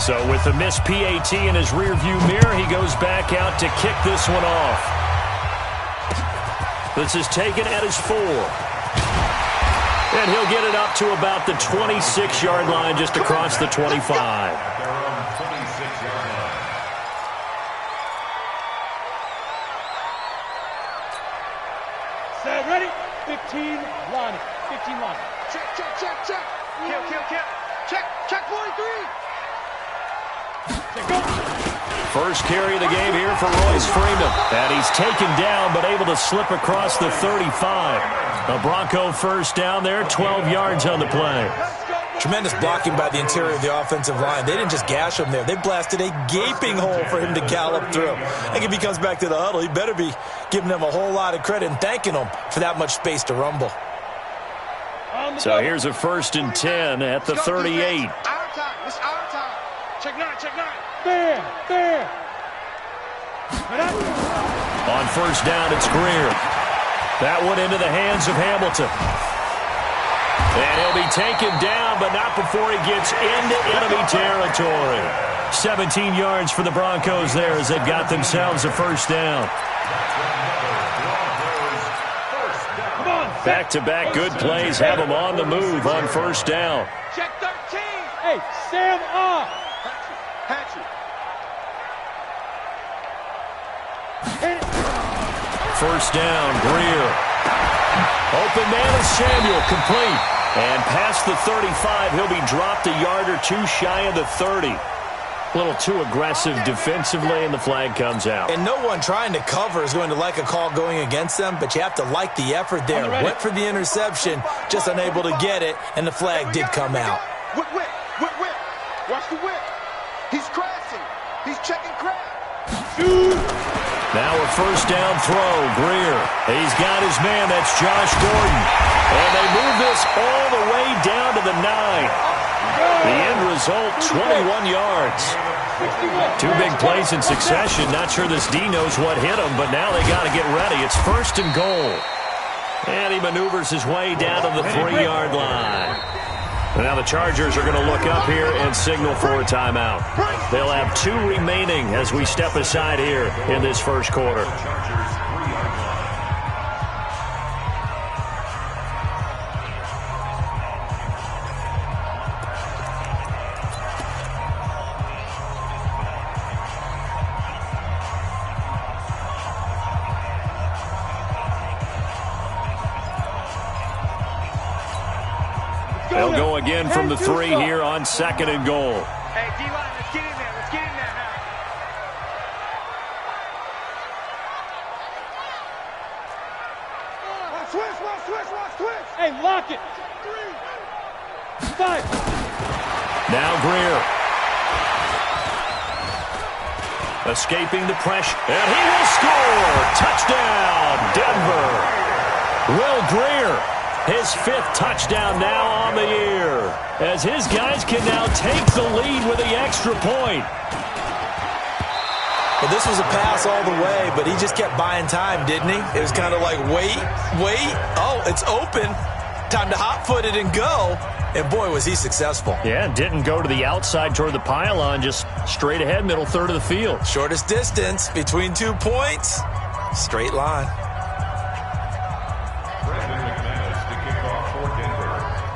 So with the missed PAT in his rearview mirror, he goes back out to kick this one off. This is taken at his 4. And he'll get it up to about the 26-yard line, just across the 25. Set, ready? 15 line. 15 line. Check, check, check, check. Kill, kill, kill. Check, check 43. Check, go. First carry of the game here for Royce Freeman. And he's taken down, but able to slip across the 35. A Bronco first down there, 12 yards on the play. Tremendous blocking by the interior of the offensive line. They didn't just gash him there. They blasted a gaping hole for him to gallop through. I think if he comes back to the huddle, he better be giving them a whole lot of credit and thanking them for that much space to rumble. So here's a 1st and 10 at the 38. Our time. It's our time. Check 9, check 9. There, there. On first down, it's Greer. That one into the hands of Hamilton. And he'll be taken down, but not before he gets into enemy territory. 17 yards for the Broncos there as they've got themselves a first down. Back-to-back good plays have them on the move on first down. Check 13. Hey, Sam off. Hatchet. First down, Greer. Open man is Samuel, complete. And past the 35, he'll be dropped a yard or two shy of the 30. A little too aggressive defensively, and the flag comes out. And no one trying to cover is going to like a call going against them, but you have to like the effort there. Went for the interception, just unable to get it, and the flag did come out. Whip, whip, whip, whip. Watch the whip. He's crashing. He's checking crash. Shoot. Now a first down throw, Greer. He's got his man, that's Josh Gordon. And they move this all the way down to the 9. The end result, 21 yards. 2 big plays in succession. Not sure this D knows what hit him, but now they got to get ready. It's 1st and goal. And he maneuvers his way down to the 3-yard line. And now the Chargers are going to look up here and signal for a timeout. They'll have 2 remaining as we step aside here in this first quarter. They'll go again from the 3 here on 2nd and goal. Hey, D-line, let's get in there. Let's get in there now. Switch. Hey, lock it. 5. Now Greer. Escaping the pressure. And he will score. Touchdown, Denver. Will Greer. His 5th touchdown now on the year, as his guys can now take the lead with the extra point. Well, this was a pass all the way, but he just kept buying time, didn't he? It was kind of like, wait. Oh, it's open. Time to hot-foot it and go. And, boy, was he successful. Yeah, didn't go to the outside toward the pylon, just straight ahead, middle third of the field. Shortest distance between 2 points. Straight line.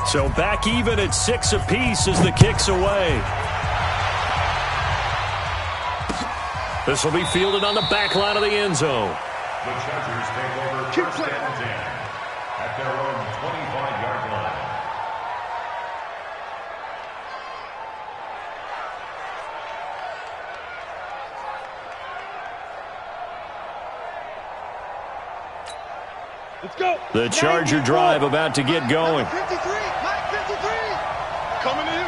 So back even at 6 apiece as the kick's away. This will be fielded on the back line of the end zone. The Chargers take over first down 10 at their own 25-yard line. Let's go. The Charger drive about to get going. 53. Mike 53. Coming to you.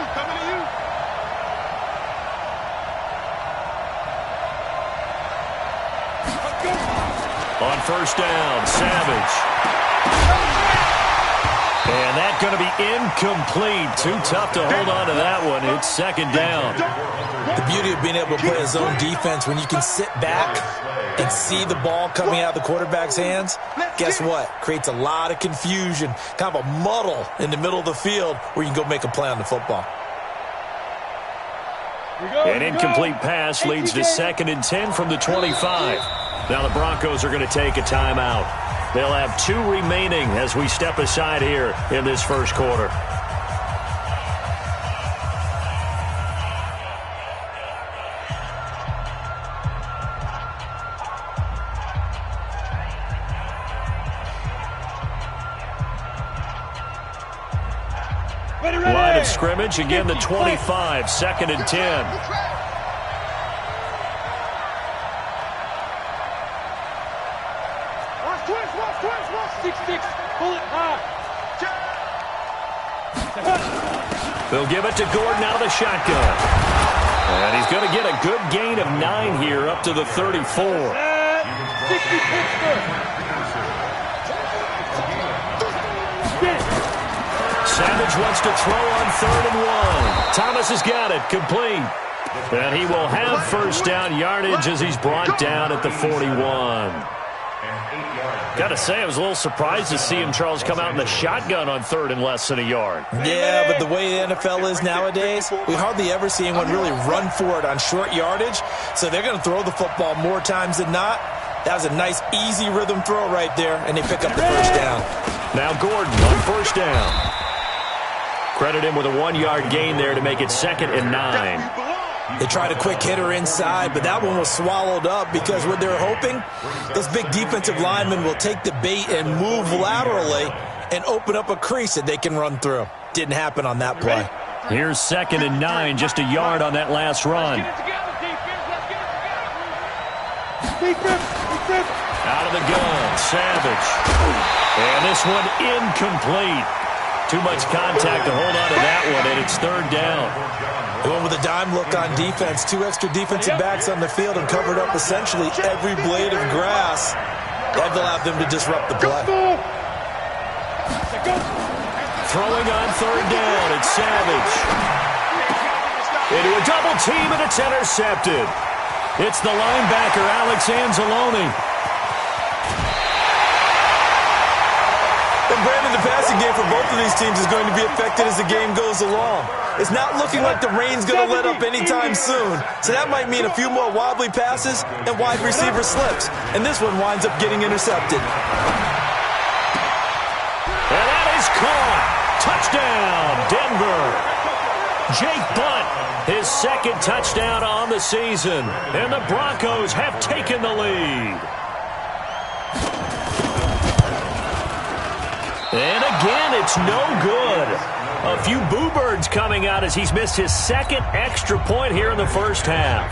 Let's go. On first down, Savage. And that's going to be incomplete. Too tough to hold on to that one. It's 2nd down. The beauty of being able to play a zone defense when you can sit back and see the ball coming out of the quarterback's hands, guess what? Creates a lot of confusion, kind of a muddle in the middle of the field where you can go make a play on the football. An incomplete pass leads to 2nd and 10 from the 25. Now the Broncos are going to take a timeout. They'll have 2 remaining as we step aside here in this first quarter. Line of scrimmage, again the 25, 2nd and 10. They'll give it to Gordon out of the shotgun. And he's going to get a good gain of 9 here up to the 34. Savage wants to throw on 3rd and 1. Thomas has got it, complete. And he will have first down yardage as he's brought down at the 41. Got to say, I was a little surprised to see him, Charles, come out in the shotgun on 3rd and less than a yard. Yeah, but the way the NFL is nowadays, we hardly ever see anyone really run for it on short yardage. So they're going to throw the football more times than not. That was a nice, easy rhythm throw right there, and they pick up the first down. Now Gordon on first down. Credit him with a 1-yard gain there to make it 2nd and 9. They tried a quick hitter inside, but that one was swallowed up because what they're hoping, those big defensive linemen will take the bait and move laterally and open up a crease that they can run through. Didn't happen on that play. Here's 2nd and 9, just a yard on that last run. Out of the gun, Savage. And this one incomplete. Too much contact to hold on to that one, and it's 3rd down. They went with a dime look on defense. 2 extra defensive backs on the field and covered up essentially every blade of grass. That allowed them to disrupt the play. Throwing on 3rd down, it's Savage. Into a double team, and it's intercepted. It's the linebacker, Alex Anzalone. And Brandon, the passing game for both of these teams is going to be affected as the game goes along. It's not looking like the rain's going to let up anytime soon. So that might mean a few more wobbly passes and wide receiver slips. And this one winds up getting intercepted. And that is caught. Touchdown, Denver. Jake Butt, his 2nd touchdown on the season. And the Broncos have taken the lead. And again, it's no good. A few boo birds coming out as he's missed his 2nd extra point here in the first half.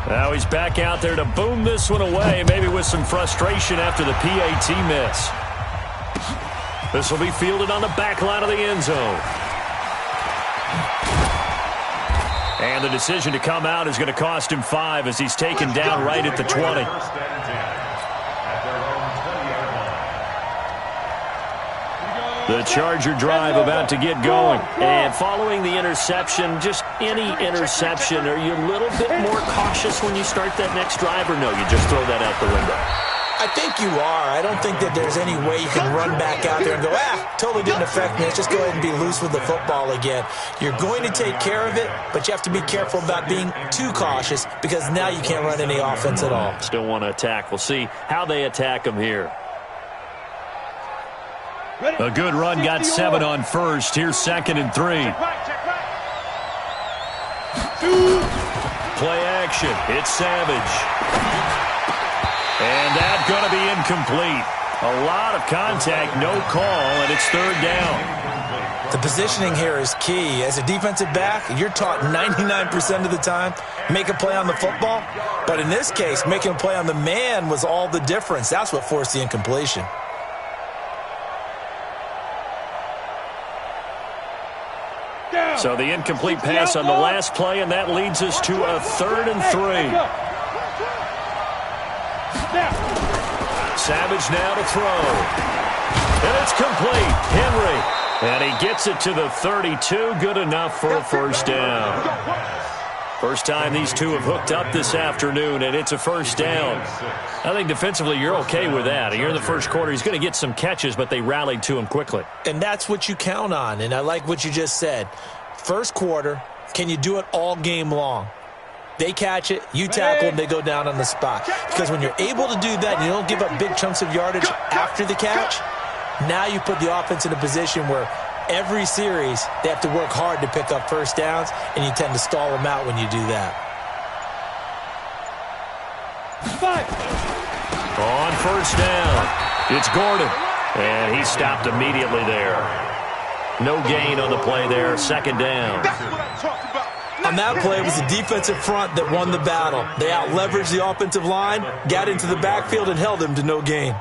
Now he's back out there to boom this one away, maybe with some frustration after the PAT miss. This will be fielded on the back line of the end zone. And the decision to come out is going to cost him 5 as he's taken down right at the 20. The Charger drive about to get going. And following the interception, just any interception, are you a little bit more cautious when you start that next drive, or no, you just throw that out the window? I think you are. I don't think that there's any way you can run back out there and go, totally didn't affect me. Let's just go ahead and be loose with the football again. You're going to take care of it, but you have to be careful about being too cautious because now you can't run any offense at all. Still want to attack. We'll see how they attack him here. A good run, got 7 on first. Here's 2nd and 3. Play action. It's Savage. And that's going to be incomplete. A lot of contact, no call, and it's 3rd down. The positioning here is key. As a defensive back, you're taught 99% of the time, make a play on the football. But in this case, making a play on the man was all the difference. That's what forced the incompletion. So the incomplete pass on the last play, and that leads us to a 3rd and 3. Savage now to throw. And it's complete. Henry. And he gets it to the 32. Good enough for a first down. First time these two have hooked up this afternoon, and it's a first down. I think defensively you're okay with that. Here in the first quarter, he's going to get some catches, but they rallied to him quickly. And that's what you count on, and I like what you just said. First quarter, Can you do it all game long? They catch it, you tackle, and they go down on the spot. Because when you're able to do that and you don't give up big chunks of yardage after the catch, now you put the offense in a position where every series they have to work hard to pick up first downs, and you tend to stall them out when you do that. On first down, it's Gordon. And he stopped immediately there. No gain on the play there, second down. That's what I'm talking about. On that play, it was the defensive front that won the battle. They out-leveraged the offensive line, got into the backfield, and held him to no gain.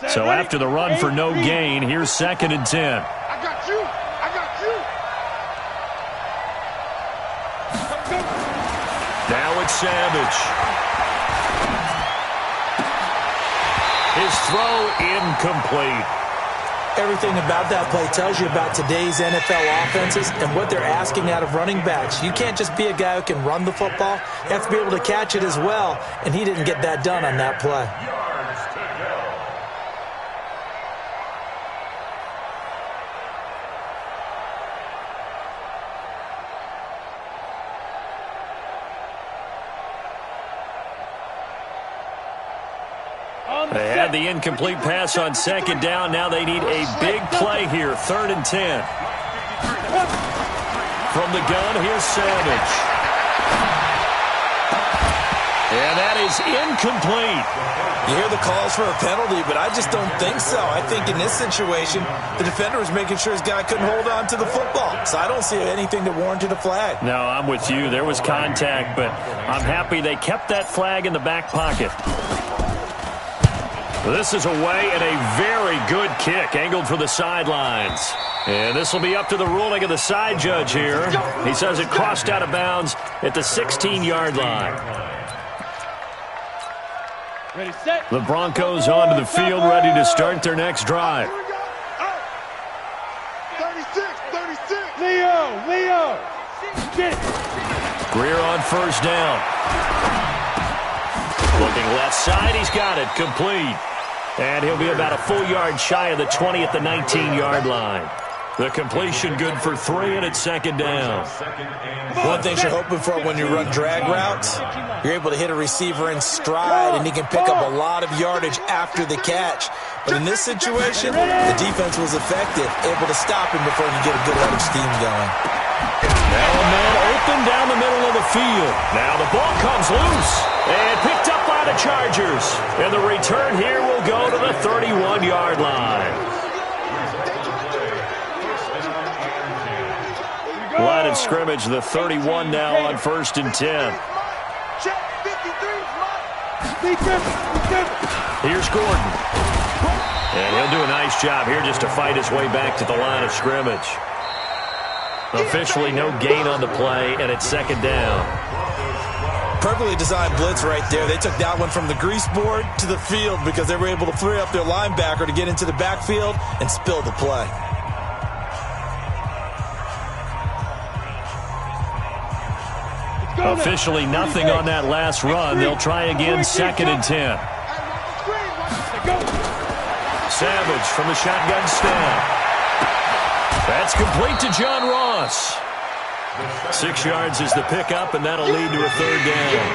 So after the run for no gain, here's second and 10. I got you. I got you. Now it's Savage. His throw incomplete. Everything about that play tells you about today's NFL offenses and what they're asking out of running backs. You can't just be a guy who can run the football. You have to be able to catch it as well, and he didn't get that done on that play. They had the incomplete pass on second down. Now they need a big play here. Third and 10. From the gun, here's Savage. And that is incomplete. You hear the calls for a penalty, but I just don't think so. I think in this situation, the defender was making sure his guy couldn't hold on to the football. So I don't see anything that warranted a flag. No, I'm with you. There was contact, but I'm happy they kept that flag in the back pocket. This is away and a very good kick, angled for the sidelines. And this will be up to the ruling of the side judge here. He says it crossed out of bounds at the 16-yard line. Ready, set. The Broncos onto the field, ready to start their next drive. 36. Leo. Get it. Greer on first down. Looking left side, he's got it, complete. And he'll be about a full yard shy of the 20 at the 19-yard line. The completion good for 3, and it's second down. One thing you're hoping for when you run drag routes, you're able to hit a receiver in stride, and he can pick up a lot of yardage after the catch. But in this situation, the defense was effective, able to stop him before you get a good head of steam going. Now a man open down the middle of the field. Now the ball comes loose and picked up by the Chargers. And the return here will go to the 31-yard line. Line of scrimmage, the 31 now on first and 10. Here's Gordon. And he'll do a nice job here just to fight his way back to the line of scrimmage. Officially no gain on the play, and it's second down. Perfectly designed blitz right there. They took that one from the grease board to the field because they were able to free up their linebacker to get into the backfield and spill the play. Officially nothing on that last run. They'll try again, second and 10. Savage from the shotgun snap. That's complete to John Ross. 6 yards is the pickup, and that'll lead to a third down.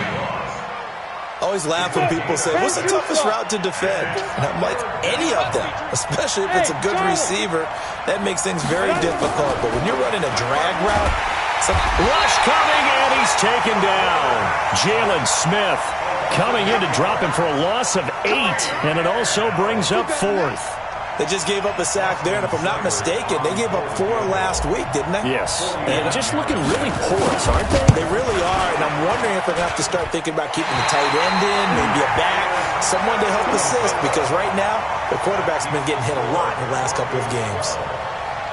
I always laugh when people say, what's the toughest route to defend? And I'm like, any of them, especially if it's a good receiver. That makes things very difficult. But when you're running a drag route, rush coming, and he's taken down. Jalen Smith coming in to drop him for a loss of 8, and it also brings up 4th. They just gave up a sack there, and if I'm not mistaken, they gave up 4 last week, didn't they? Yes. And just looking really porous, aren't they? They really are, and I'm wondering if they're going to have to start thinking about keeping the tight end in, maybe a back, someone to help assist, because right now, the quarterback's been getting hit a lot in the last couple of games.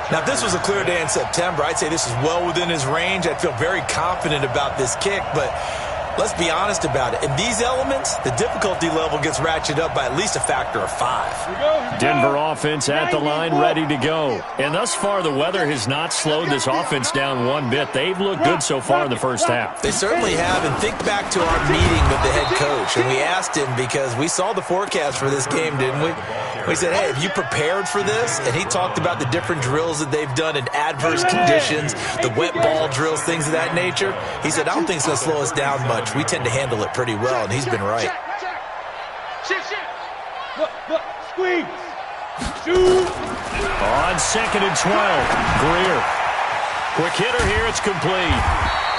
Now, if this was a clear day in September, I'd say this is well within his range. I'd feel very confident about this kick, but Let's be honest about it. In these elements, the difficulty level gets ratcheted up by at least a factor of 5. Denver offense at the line, ready to go. And thus far, the weather has not slowed this offense down one bit. They've looked good so far in the first half. They certainly have. And think back to our meeting with the head coach. And we asked him, because we saw the forecast for this game, didn't we? We said, hey, have you prepared for this? And he talked about the different drills that they've done in adverse conditions, the wet ball drills, things of that nature. He said, I don't think it's going to slow us down much. We tend to handle it pretty well, and he's been right. Look, squeeze. Shoot. On 2nd and 12, Greer. Quick hitter here, it's complete.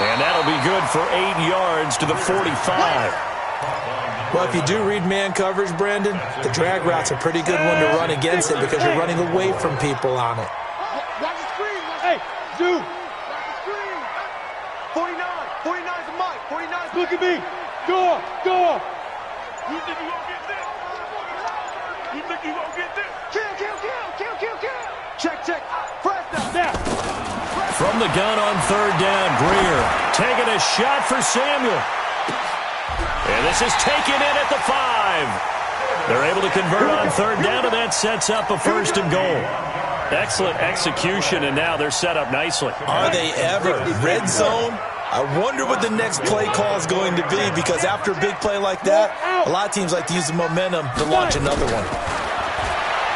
And that'll be good for 8 yards to the 45. Well, if you do read man coverage, Brandon, the drag route's a pretty good one to run against it because you're running away from people on it. Watch the screen. Hey, Zoo. Watch the screen. 49. 49's a mic. 49's. Look at me. Go. You think you gonna get this? You think you gonna get this? Kill. Check. Press now. From the gun on 3rd down, Greer taking a shot for Samuel. And this is taken in at the 5. They're able to convert on 3rd down, and that sets up a 1st and goal. Excellent execution, and now they're set up nicely. Are they ever? Red zone? I wonder what the next play call is going to be, because after a big play like that, a lot of teams like to use the momentum to launch another one.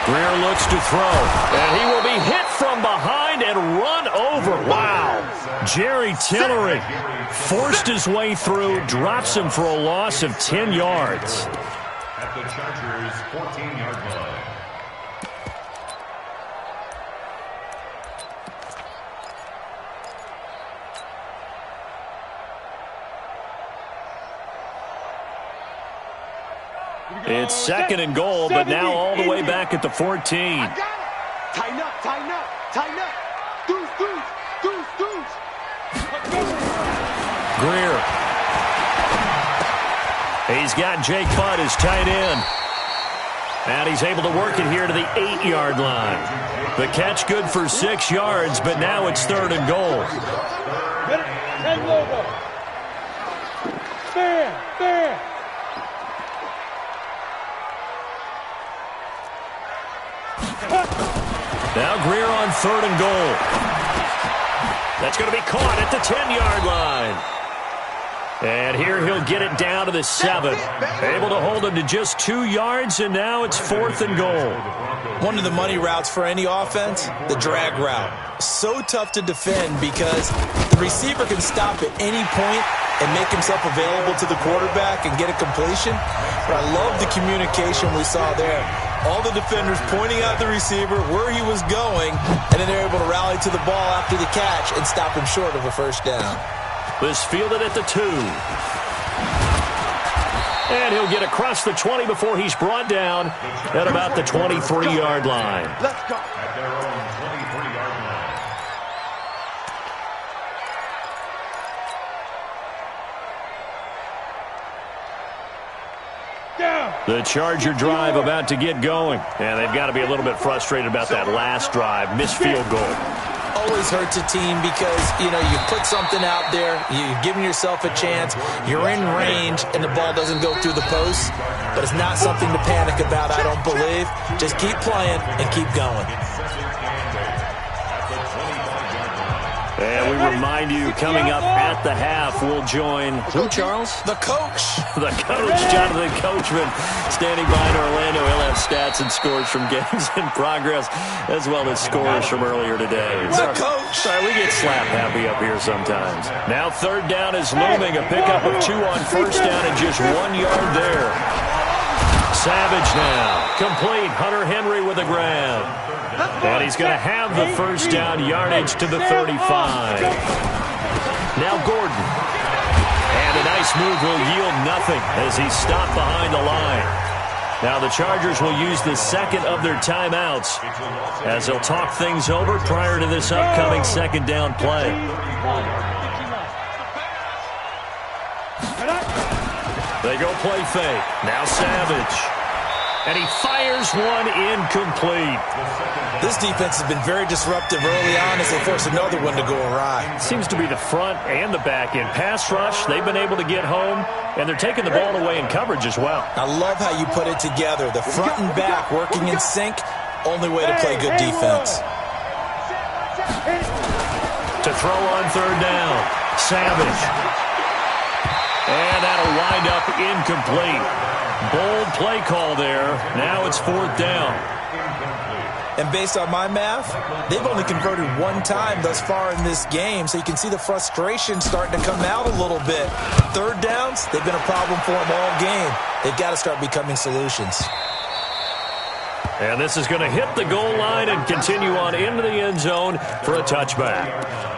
Greer looks to throw, and he will be hit from behind and run over. Wow. Jerry Tillery forced his way through, drops him for a loss of 10 yards. At the Chargers' 14-yard line. It's 2nd and goal, but now all the way back at the 14. I got it. Tighten up. Deuce. Greer. He's got Jake Butt as tight end. And he's able to work it here to the 8-yard line. The catch good for 6 yards, but now it's 3rd and goal. Head logo. Stand. Now Greer on 3rd and goal. That's going to be caught at the 10-yard line. And here he'll get it down to the 7. Able to hold him to just 2 yards, and now it's 4th and goal. One of the money routes for any offense, the drag route. So tough to defend because the receiver can stop at any point and make himself available to the quarterback and get a completion. But I love the communication we saw there. All the defenders pointing out the receiver, where he was going, and then they're able to rally to the ball after the catch and stop him short of a 1st down. This fielded at the 2. And he'll get across the 20 before he's brought down at about the 23-yard line. Let's go. At their own 23-yard line. The Charger drive about to get going. And they've got to be a little bit frustrated about that last drive. Missed field goal. Always hurts a team because, you put something out there, you're giving yourself a chance, you're in range, and the ball doesn't go through the post. But it's not something to panic about, I don't believe. Just keep playing and keep going. And we remind you, coming up at the half, we'll join who, Charles? The coach. The coach, Jonathan Coachman, standing by in Orlando. He'll have stats and scores from games in progress, as well as scores from earlier today. The coach. Sorry, we get slap happy up here sometimes. Now 3rd down is looming. A pickup of 2 on 1st down and just 1 yard there. Savage now. Complete. Hunter Henry with a grab. And he's going to have the 1st down yardage to the 35. Now Gordon. And a nice move will yield nothing as he's stopped behind the line. Now the Chargers will use the 2nd of their timeouts as they'll talk things over prior to this upcoming 2nd down play. They go play fake. Now Savage. And he fires one incomplete. This defense has been very disruptive early on as they force another one to go awry. Seems to be the front and the back end. Pass rush, they've been able to get home, and they're taking the ball away in coverage as well. I love how you put it together. The front and back working in sync, only way to play good defense. To throw on third down, Savage. And that'll wind up incomplete. Bold play call there. Now it's fourth down. And based on my math, they've only converted one time thus far in this game, so you can see the frustration starting to come out a little bit. Third downs, they've been a problem for them all game. They've got to start becoming solutions. And this is going to hit the goal line and continue on into the end zone for a touchback.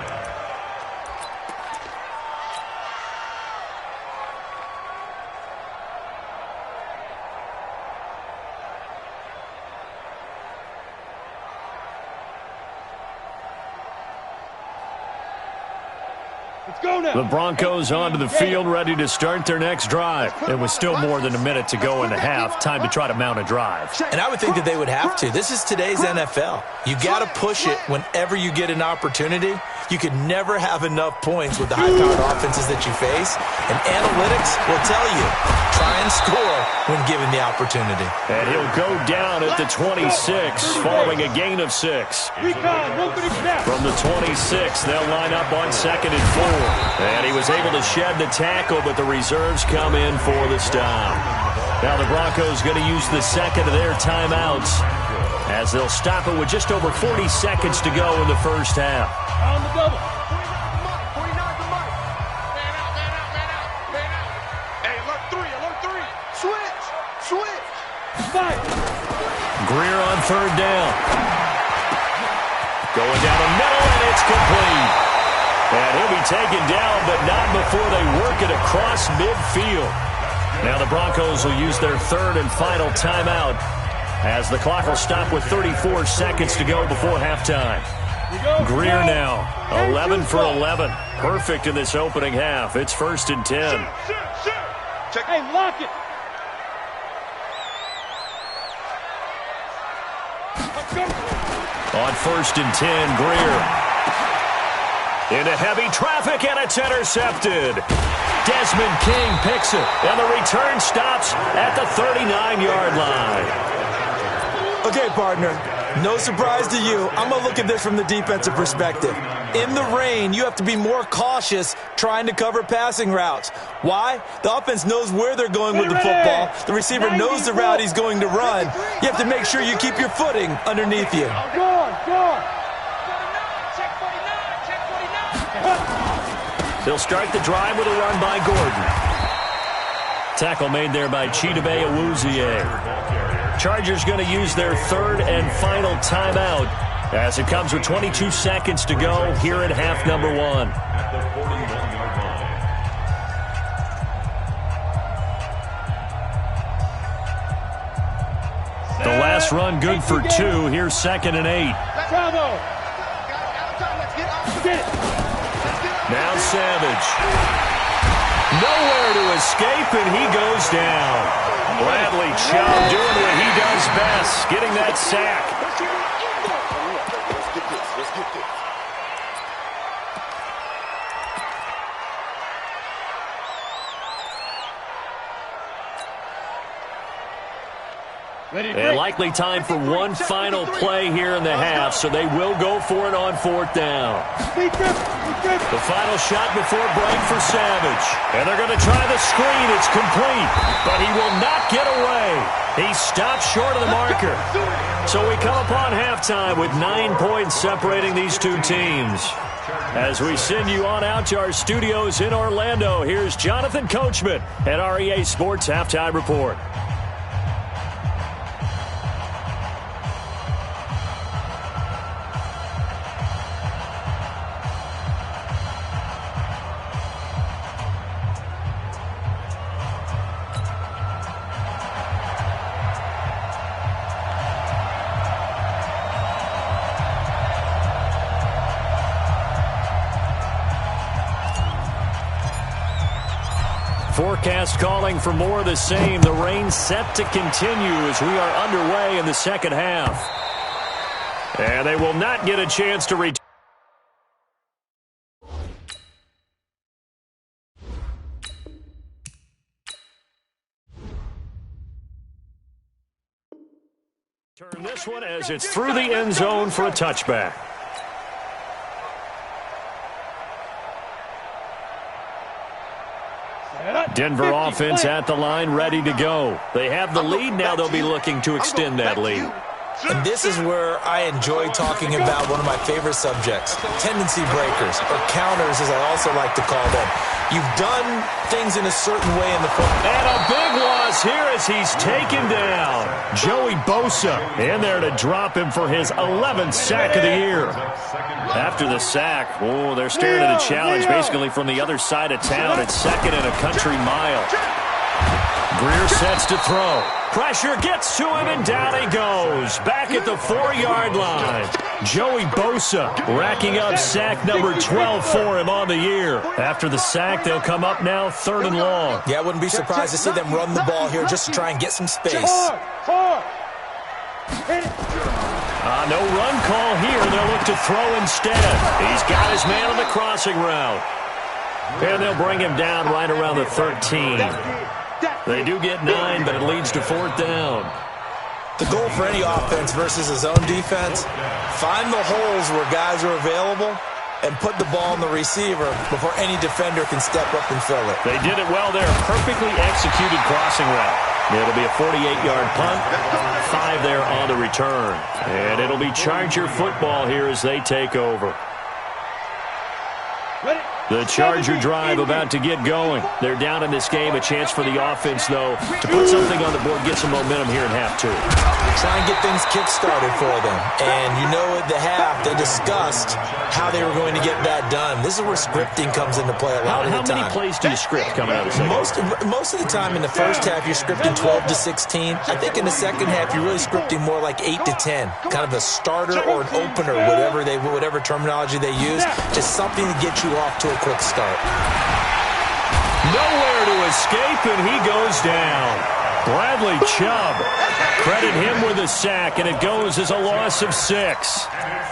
The Broncos onto the field, ready to start their next drive. It was still more than a minute to go in the half. Time to try to mount a drive. And I would think that they would have to. This is today's NFL. You got to push it whenever you get an opportunity. You could never have enough points with the high-powered offenses that you face. And analytics will tell you, try and score when given the opportunity. And he'll go down at the 26, following a gain of 6. From the 26, they'll line up on 2nd and 4. And he was able to shed the tackle, but the reserves come in for the stop. Now the Broncos going to use the second of their timeouts as they'll stop it with just over 40 seconds to go in the first half. On the double. 49 the mic. Man out. Hey, alert 3. Switch. Fight. Greer on third down. Going down the middle, and it's complete. And he'll be taken down, but not before they work it across midfield. Now the Broncos will use their third and final timeout as the clock will stop with 34 seconds to go before halftime. Greer now, 11 for 11. Perfect in this opening half. It's 1st and 10. Hey, lock it. On 1st and 10, Greer. Into heavy traffic, and it's intercepted. Desmond King picks it, and the return stops at the 39-yard line. Okay, partner, no surprise to you. I'm going to look at this from the defensive perspective. In the rain, you have to be more cautious trying to cover passing routes. Why? The offense knows where they're going with the football. The receiver knows the route he's going to run. You have to make sure you keep your footing underneath you. Go on. They'll start the drive with a run by Gordon. Tackle made there by Chidobe Awuzie. Chargers going to use their third and final timeout as it comes with 22 seconds to go here in half number 1. The last run good for 2. Here's 2nd and 8. Bravo. Get it. Now Savage. Nowhere to escape, and he goes down. Bradley Chubb doing what he does best, getting that sack. Let's get this. And likely time for one final play here in the half, so they will go for it on 4th down. The final shot before break for Savage. And they're going to try the screen. It's complete, but he will not get away. He stopped short of the marker. So we come upon halftime with 9 points separating these two teams. As we send you on out to our studios in Orlando, here's Jonathan Coachman at REA Sports Halftime Report. Forecast calling for more of the same. The rain set to continue as we are underway in the second half. And they will not get a chance to return. Turn this one as it's through the end zone for a touchback. Denver offense at the line, ready to go. They have the lead. Now they'll be looking to extend that lead. And this is where I enjoy talking about one of my favorite subjects, tendency breakers, or counters as I also like to call them. You've done things in a certain way in the football. And a big loss here as he's taken down. Joey Bosa in there to drop him for his 11th sack of the year. After the sack, they're staring at a challenge basically from the other side of town. It's second and a country mile. Greer sets to throw. Pressure gets to him, and down he goes. Back at the 4-yard line. Joey Bosa racking up sack number 12 for him on the year. After the sack, they'll come up now 3rd and long. Yeah, I wouldn't be surprised to see them run the ball here just to try and get some space. No run call here. They'll look to throw instead. He's got his man on the crossing route. And they'll bring him down right around the 13. They do get 9, but it leads to 4th down. The goal for any offense versus his own defense, find the holes where guys are available and put the ball on the receiver before any defender can step up and fill it. They did it well there. Perfectly executed crossing route. It'll be a 48-yard punt. 5 there on the return. And it'll be Charger football here as they take over. The Charger drive about to get going. They're down in this game. A chance for the offense, though, to put something on the board, get some momentum here in half 2. Try and get things kick-started for them. And you know at the half, they discussed how they were going to get that done. This is where scripting comes into play a lot of the time. How many plays do you script coming out of the second? Most of the time in the first half, you're scripting 12 to 16. I think in the second half, you're really scripting more like 8 to 10. Kind of a starter or an opener, whatever terminology they use. Just something to get you off to a quick start. Nowhere to escape, and he goes down. Bradley Chubb, credit him with a sack, and it goes as a loss of 6.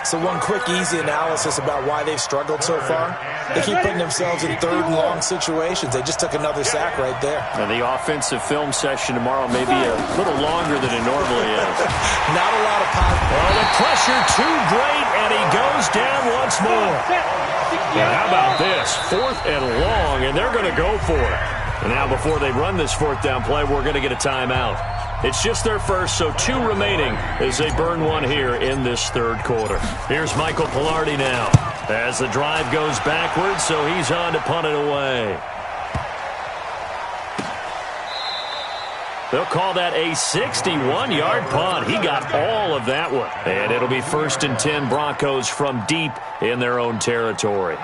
So one quick, easy analysis about why they've struggled so far. They keep putting themselves in 3rd and long situations. They just took another sack right there. And the offensive film session tomorrow may be a little longer than it normally is. Not a lot of power. Oh, the pressure too great, and he goes down once more. Now, how about this? 4th and long, and they're going to go for it. And now before they run this 4th down play, we're going to get a timeout. It's just their first, so 2 remaining as they burn one here in this 3rd quarter. Here's Michael Pilardi now as the drive goes backwards, so he's on to punt it away. They'll call that a 61-yard punt. He got all of that one. And it'll be 1st and 10 Broncos from deep in their own territory.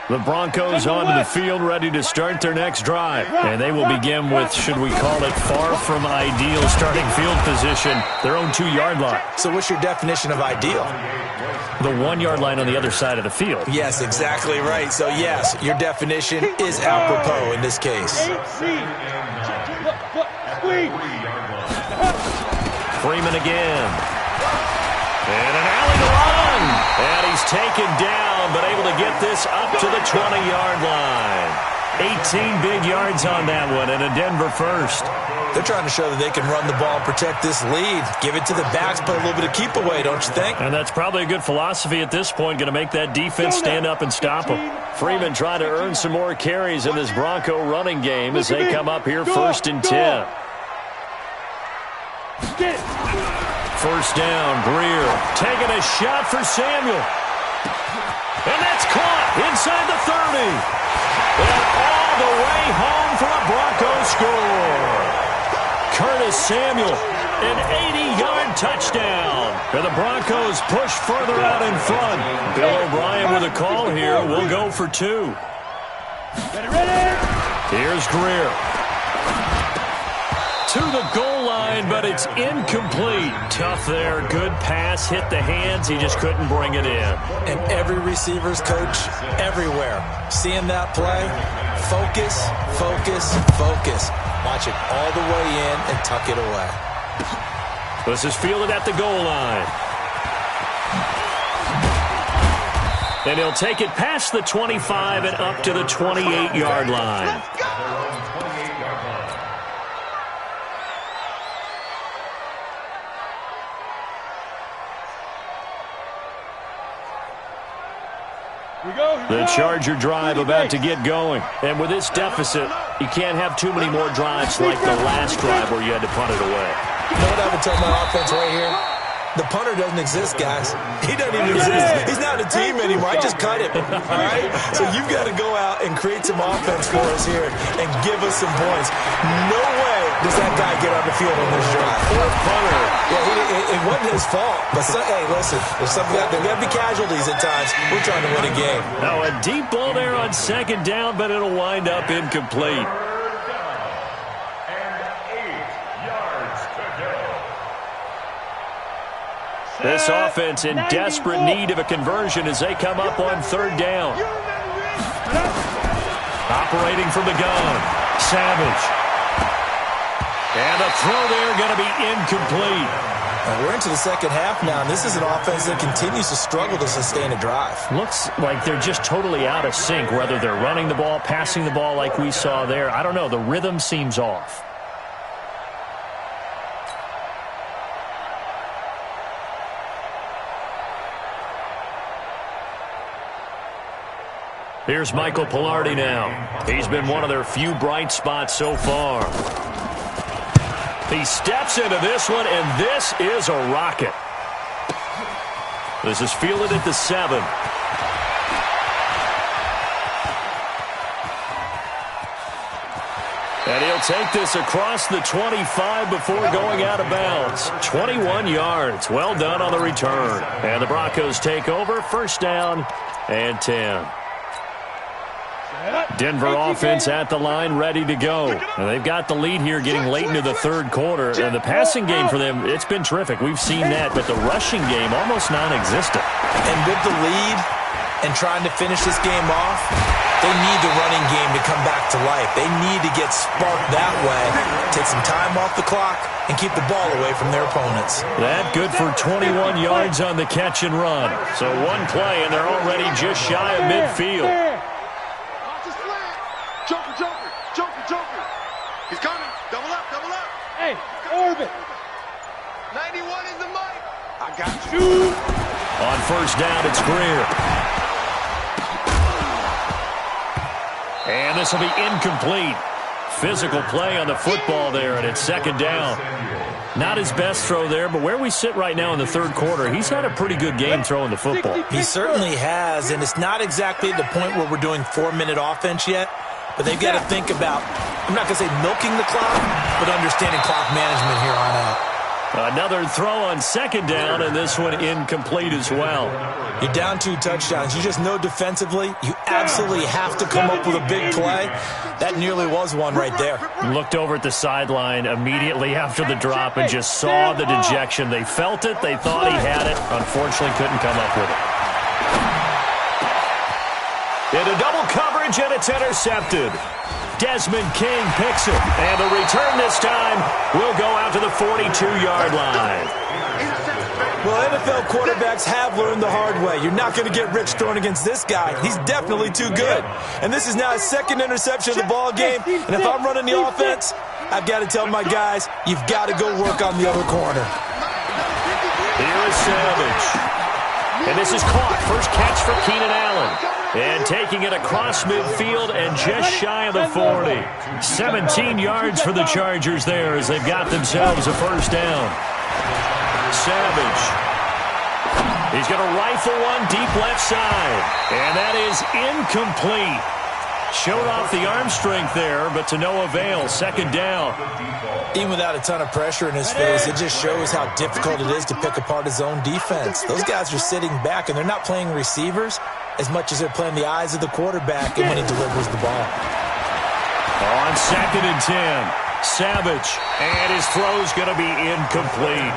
The Broncos onto the field ready to start their next drive. And they will begin with, should we call it, far from ideal starting field position, their own 2-yard line. So what's your definition of ideal? The 1-yard line on the other side of the field. Yes, exactly right. So yes, your definition is apropos in this case. Freeman again. And an alley to run. And he's taken down, but able to get this up to the 20-yard line. 18 big yards on that one, and a Denver first. They're trying to show that they can run the ball and protect this lead. Give it to the backs, put a little bit of keep away, don't you think? And that's probably a good philosophy at this point, going to make that defense stand up and stop them. Freeman trying to earn some more carries in this Bronco running game as they come up here 1st and 10. First down, Greer taking a shot for Samuel. And that's caught inside the 30. And all the way home for a Bronco score. Curtis Samuel, an 80-yard touchdown. And the Broncos push further out in front. Bill O'Brien with a call here. We'll go for 2. Here's Greer. To the goal line, but it's incomplete. Tough there. Good pass. Hit the hands. He just couldn't bring it in. And every receiver's coach everywhere, seeing that play, Focus, focus, focus. Watch it all the way in and tuck it away. This is fielded at the goal line. And he'll take it past the 25 and up to the 28-yard line. The Charger drive about to get going. And with this deficit, you can't have too many more drives like the last drive where you had to punt it away. You know what I would tell my offense right here? The punter doesn't exist, guys. He doesn't even exist. He's not a team anymore. I just cut him. All right? So you've got to go out and create some offense for us here and give us some points. No way does that guy get on the field on this drive. Poor punter. Yeah, it wasn't his fault. But, hey, listen, there's something out there. There have to be casualties at times. We're trying to win a game. Now a deep ball there on second down, but it'll wind up incomplete. This offense in desperate need of a conversion as they come up on third down. Operating from the gun, Savage. And the throw there going to be incomplete. We're into the second half now, and this is an offense that continues to struggle to sustain a drive. Looks like they're just totally out of sync, whether they're running the ball, passing the ball like we saw there. I don't know. The rhythm seems off. Here's Michael Pilardi now. He's been one of their few bright spots so far. He steps into this one, and this is a rocket. This is fielded at the 7. And he'll take this across the 25 before going out of bounds. 21 yards. Well done on the return. And the Broncos take over. First down and 10. Denver offense at the line, ready to go. And they've got the lead here getting late into the third quarter. And the passing game for them, it's been terrific. We've seen that, but the rushing game almost non-existent. And with the lead and trying to finish this game off, they need the running game to come back to life. They need to get sparked that way, take some time off the clock, and keep the ball away from their opponents. That good for 21 yards on the catch and run. So one play, and they're already just shy of midfield. Joker. He's coming. Double up. Hey, orbit. 91 is the mic. I got you. On first down, it's Greer. And this will be incomplete. Physical play on the football there, and it's second down. Not his best throw there, but where we sit right now in the third quarter, he's had a pretty good game throwing the football. He certainly has, and it's not exactly at the point where we're doing 4-minute offense yet. But they've got to think about, I'm not going to say milking the clock, but understanding clock management here on out. Another throw on second down, and this one incomplete as well. You're down 2 touchdowns. You just know defensively you absolutely have to come up with a big play. That nearly was one right there. Looked over at the sideline immediately after the drop and just saw the dejection. They felt it. They thought he had it. Unfortunately, couldn't come up with it. Into double coverage, and it's intercepted. Desmond King picks it, and the return this time will go out to the 42-yard line. Well, NFL quarterbacks have learned the hard way. You're not going to get rich throwing against this guy. He's definitely too good. And this is now his second interception of the ball game. And if I'm running the offense, I've got to tell my guys, you've got to go work on the other corner. Here is Savage. And this is caught. First catch for Keenan Allen. And taking it across midfield and just shy of the 40. 17 yards for the Chargers there as they've got themselves a first down. Savage. He's going to rifle one deep left side. And that is incomplete. Showed off the arm strength there, but to no avail. Second down. Even without a ton of pressure in his face, it just shows how difficult it is to pick apart his own defense. Those guys are sitting back, and they're not playing receivers as much as they're playing the eyes of the quarterback and when he delivers the ball. On second and 10, Savage, and his throw's going to be incomplete.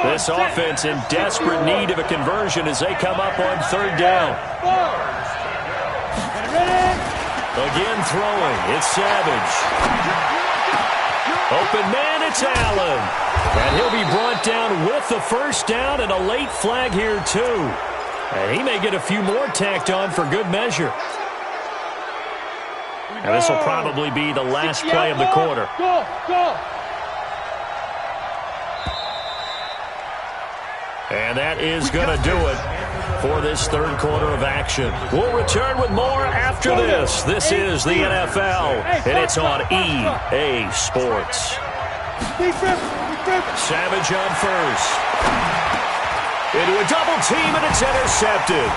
This offense in desperate need of a conversion as they come up on third down. Again throwing. It's Savage. Open man, it's Allen. And he'll be brought down with the first down and a late flag here too. And he may get a few more tacked on for good measure. And this will probably be the last play of the quarter. Go, go. And that is going to do it for this third quarter of action. We'll return with more after this. This is the NFL, and it's on EA Sports. Savage on first. Into a double team, and it's intercepted.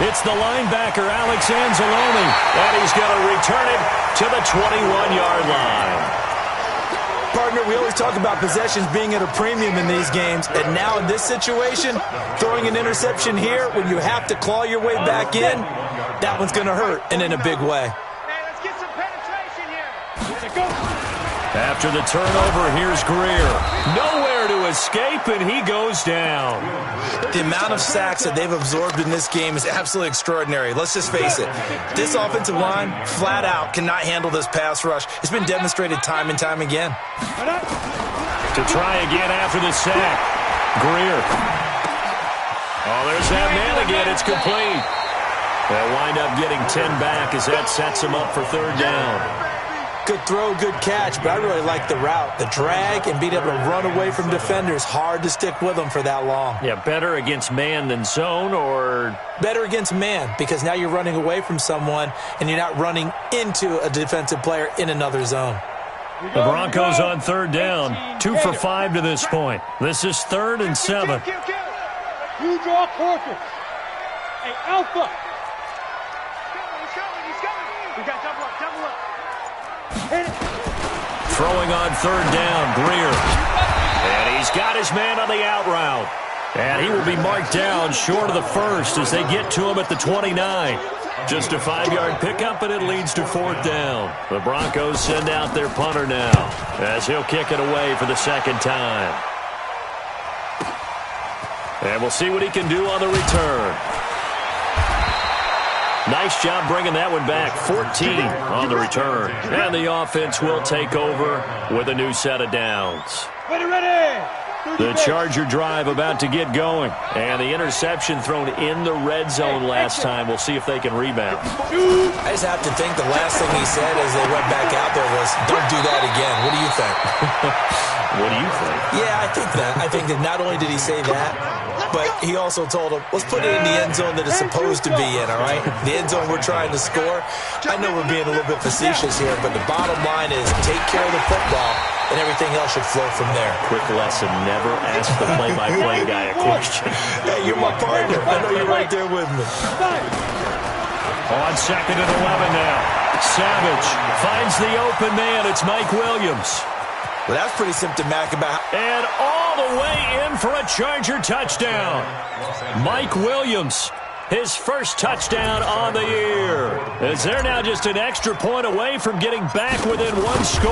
It's the linebacker, Alex Anzalone, and he's going to return it to the 21-yard line. Partner, we always talk about possessions being at a premium in these games, and now in this situation, throwing an interception here when you have to claw your way back in, that one's going to hurt, and in a big way. Hey, let's get some penetration here. After the turnover, here's Greer. Nowhere to escape, and he goes down. The amount of sacks that they've absorbed in this game is absolutely extraordinary. Let's just face it. This offensive line, flat out, cannot handle this pass rush. It's been demonstrated time and time again. To try again after the sack. Greer. Oh, there's that man again. It's complete. They'll wind up getting 10 back as that sets him up for third down. Good throw, good catch, but I really like the route. The drag and being able to run away from defenders, hard to stick with them for that long. Yeah, better against man than zone, or? Better against man, because now you're running away from someone and you're not running into a defensive player in another zone. The Broncos on third down, 2 for 5 to this point. This is 3rd and 7. You draw corpus. Hey, Alpha. He's coming. We got double up. Throwing on third down, Greer. And he's got his man on the out route. And he will be marked down short of the first as they get to him at the 29. Just a 5-yard pickup, and it leads to 4th down. The Broncos send out their punter now as he'll kick it away for the second time. And we'll see what he can do on the return. Nice job bringing that one back. 14 on the return. And the offense will take over with a new set of downs. Ready. The Charger drive about to get going. And the interception thrown in the red zone last time. We'll see if they can rebound. I just have to think the last thing he said as they went back out there was, don't do that again. What do you think? What do you think? Yeah, I think that. I think that not only did he say that, but he also told him, let's put it in the end zone that it's supposed to be in, all right? The end zone we're trying to score. I know we're being a little bit facetious here, but the bottom line is take care of the football, and everything else should flow from there. Quick lesson, never ask the play-by-play guy a question. Hey, you're my partner. I know you're right there with me. On 2nd and 11 now. Savage finds the open man. It's Mike Williams. Well, that's pretty symptomatic about... And all the way in for a Charger touchdown. Mike Williams, his first touchdown on the year. As they're now just an extra point away from getting back within one score.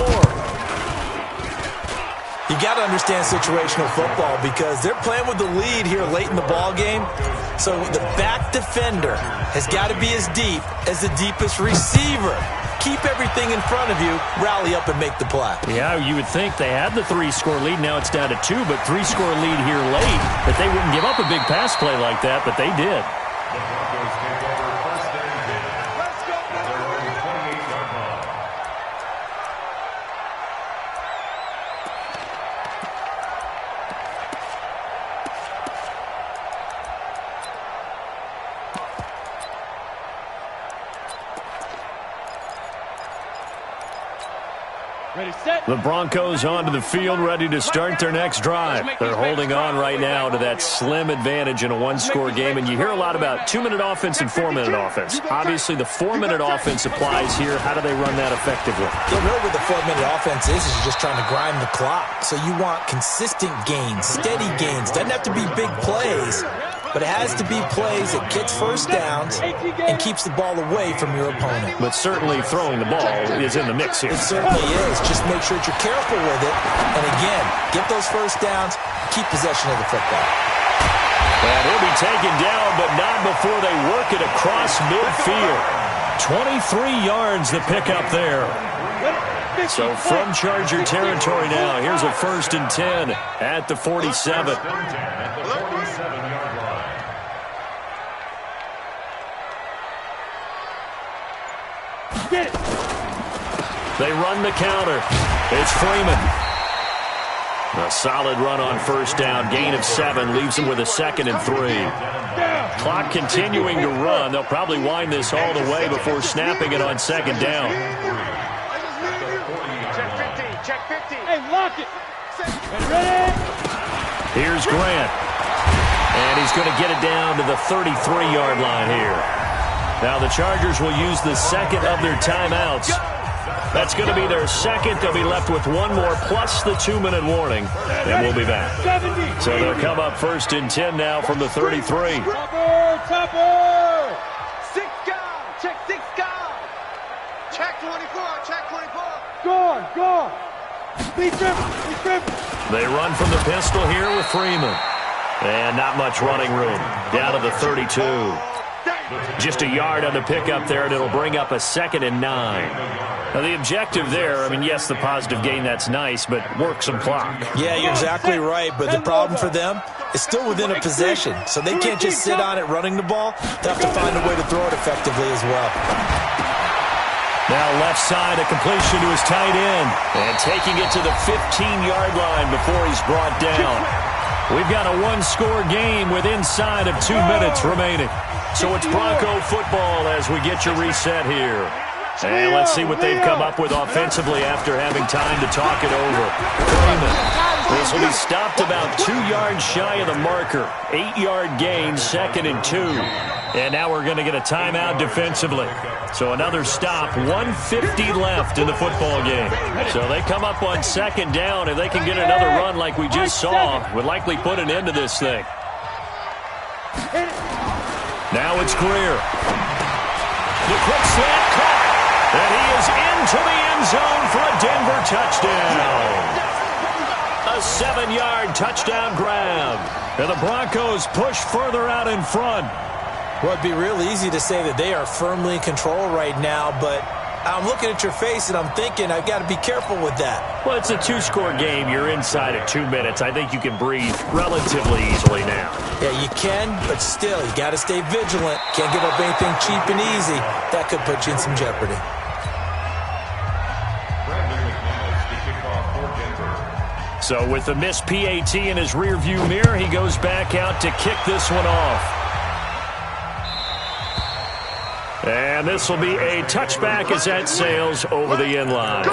You got to understand situational football because they're playing with the lead here late in the ball game. So the back defender has got to be as deep as the deepest receiver. Keep everything in front of you, rally up and make the play. Yeah, you would think they had the 3-score lead. Now it's down to 2, but 3-score lead here late. That they wouldn't give up a big pass play like that, but they did. The Broncos take over 1st and 10. Let's go. At their own 28-yard line. Ready, set. The Broncos onto the field, ready to start their next drive. They're holding on right now to that slim advantage in a 1-score game, and you hear a lot about 2-minute offense and 4-minute offense. Obviously, the 4-minute offense applies here. How do they run that effectively? Yeah, really what the 4-minute offense is you're just trying to grind the clock. So you want consistent gains, steady gains. Doesn't have to be big plays, but it has to be plays that gets first downs and keeps the ball away from your opponent. But certainly throwing the ball is in the mix here. It certainly is. Just make sure that you're careful with it. And again, get those first downs, keep possession of the football. And he'll be taken down, but not before they work it across midfield. 23 yards the pickup there. So from Charger territory now, here's a 1st and 10 at the 47. They run the counter. It's Freeman. A solid run on 1st down. Gain of 7 leaves them with a 2nd and 3. Clock continuing to run. They'll probably wind this all the way before snapping it on 2nd down. Check 50. Hey, lock it. Ready? Here's Grant. And he's going to get it down to the 33-yard line here. Now the Chargers will use the 2nd of their timeouts. That's going to be their 2nd. They'll be left with 1 more plus the 2-minute warning. And we'll be back. So they'll come up 1st and 10 now from the 33. Topper! 6 guard. Check 6 guard. Check 24. Check 24. Go. Be triple. They run from the pistol here with Freeman. And not much running room. Down to the 32. Just a yard on the pickup there, and it'll bring up a 2nd and 9. Now, the objective there, I mean, yes, the positive gain, that's nice, but work some clock. Yeah, you're exactly right, but the problem for them is still within a possession, so they can't just sit on it running the ball. They have to find a way to throw it effectively as well. Now left side, a completion to his tight end, and taking it to the 15-yard line before he's brought down. We've got a 1-score game with inside of 2 minutes remaining. So it's Bronco football as we get your reset here. And let's see what they've come up with offensively after having time to talk it over. Freeman. This will be stopped about 2 yards shy of the marker. 8-yard gain, 2nd and 2. And now we're going to get a timeout defensively. So another stop, 1:50 left in the football game. So they come up on 2nd down. If they can get another run like we just saw, would likely put an end to this thing. Now it's Greer. The quick slant caught. And he is into the end zone for a Denver touchdown. A 7-yard touchdown grab. And the Broncos push further out in front. Well, it'd be real easy to say that they are firmly in control right now, but I'm looking at your face and I'm thinking I've got to be careful with that. Well, it's a 2-score game. You're inside at 2 minutes. I think you can breathe relatively easily now. Yeah, you can, but still, you got to stay vigilant. Can't give up anything cheap and easy. That could put you in some jeopardy. So with the missed PAT in his rearview mirror, he goes back out to kick this one off. And this will be a touchback as that sails over the end line.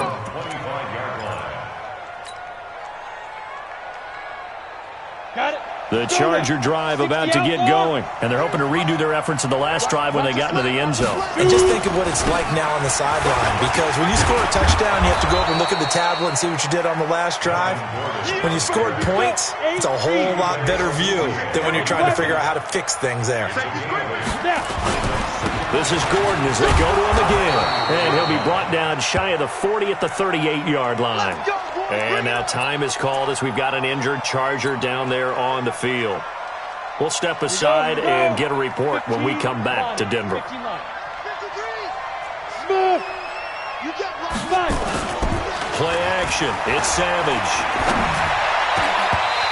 Got it. The Charger drive about to get going. And they're hoping to redo their efforts in the last drive when they got into the end zone. And just think of what it's like now on the sideline. Because when you score a touchdown, you have to go over and look at the tablet and see what you did on the last drive. When you scored points, it's a whole lot better view than when you're trying to figure out how to fix things there. This is Gordon as they go to him again. And he'll be brought down shy of the 40 at the 38-yard line. And now time is called as we've got an injured Charger down there on the field. We'll step aside and get a report when we come back to Denver. Play action. It's Savage.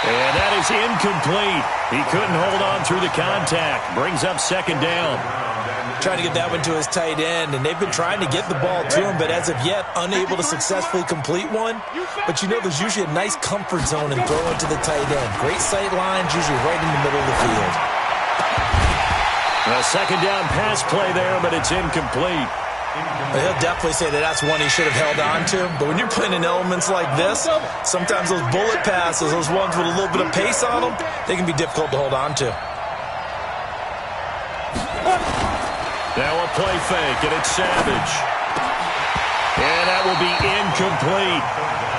And that is incomplete. He couldn't hold on through the contact. Brings up 2nd down. Trying to get that one to his tight end, and they've been trying to get the ball to him, but as of yet, unable to successfully complete one. But you know there's usually a nice comfort zone in throwing to the tight end. Great sight lines, usually right in the middle of the field. A 2nd down pass play there, but it's incomplete. He'll definitely say that that's one he should have held on to. But when you're playing in elements like this, sometimes those bullet passes, those ones with a little bit of pace on them, they can be difficult to hold on to. Now a play fake, and it's Savage. And that will be incomplete.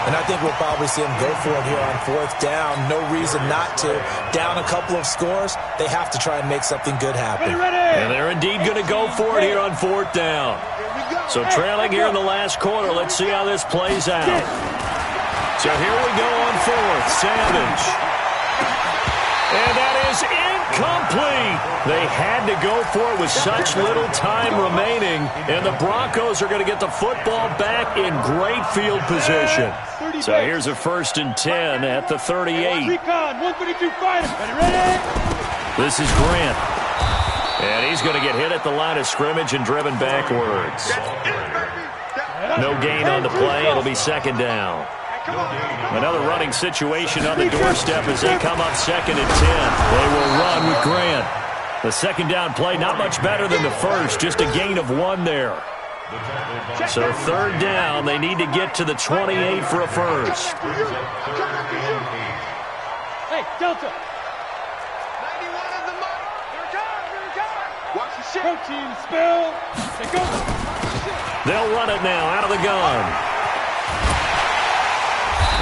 And I think we'll probably see him go for it here on 4th down. No reason not to. Down a couple of scores, they have to try and make something good happen. And they're indeed going to go for it here on 4th down. So trailing here in the last quarter. Let's see how this plays out. So here we go on 4th. Savage. And that is incomplete. They had to go for it with such little time remaining. And the Broncos are going to get the football back in great field position. So here's a 1st and 10 at the 38. This is Grant. And he's going to get hit at the line of scrimmage and driven backwards. No gain on the play. It'll be 2nd down. Another running situation on the doorstep as they come up 2nd and 10. They will run with Grant. The 2nd down play, not much better than the first, just a gain of 1 there. So 3rd down, they need to get to the 28 for a first. Hey, Delta. Protein spill. They'll run it now out of the gun.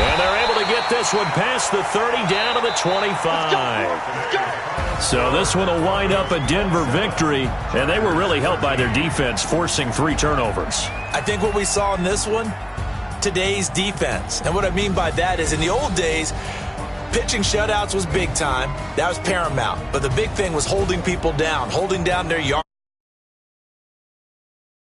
And they're able to get this one past the 30 down to the 25. So this one will wind up a Denver victory, and they were really helped by their defense, forcing 3 turnovers. I think what we saw in this one, today's defense. And what I mean by that is in the old days, pitching shutouts was big time. That was paramount. But the big thing was holding people down, holding down their yard.